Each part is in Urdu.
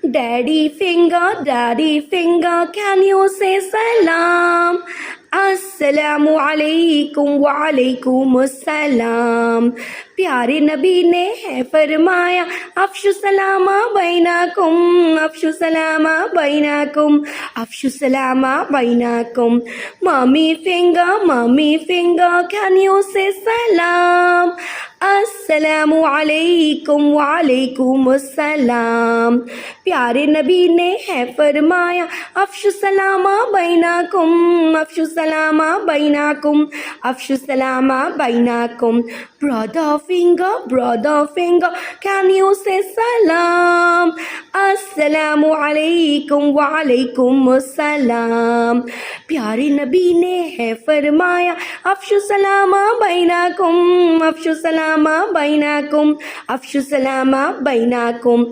Daddy finger, can you say salam? Assalamu alaikum wa alaikum assalam. پیارے نبی نے ہے فرمایا افشو سلامہ بینکم، افشو سلامہ بینکم، افشو سلامہ بینکم. Mommy finger, can you say salam? السلام علیکم وعلیکم السلام. پیارے نبی نے ہے فرمایا افشو سلامہ بینکم، افشو سلامہ بینکم، افشو سلامہ بینکم. Brother finger, can you say salam? السلام علیکم وعلیکم السلام. پیارے نبی نے ہے فرمایا افشو سلامہ بینکم، افشو سلامہ بینکم، افشو سلامہ بینکم.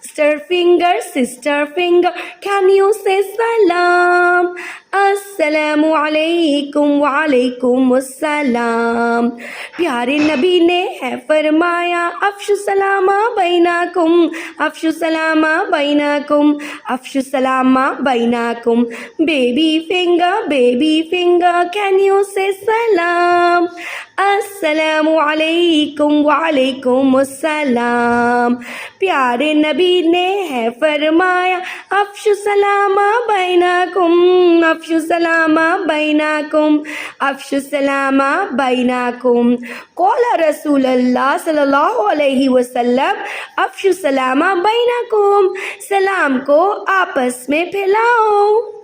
Sister finger, can you say salam? السلام علیکم وعلیکم السلام. پیارے نبی نے ہے فرمایا افشو سلامہ بینکم، افشو سلامہ بینکم، افشو سلامہ بینکم. Baby finger, can you say salam? السلام علیکم وعلیکم السلام. پیارے نبی نے ہے فرمایا افشو سلامہ بینکم، افشو سلامہ بینکم، افشو سلامہ بینکم. قال رسول اللہ صلی اللہ علیہ وسلم افشو سلامہ بینکم، سلام کو آپس میں پھیلاؤ.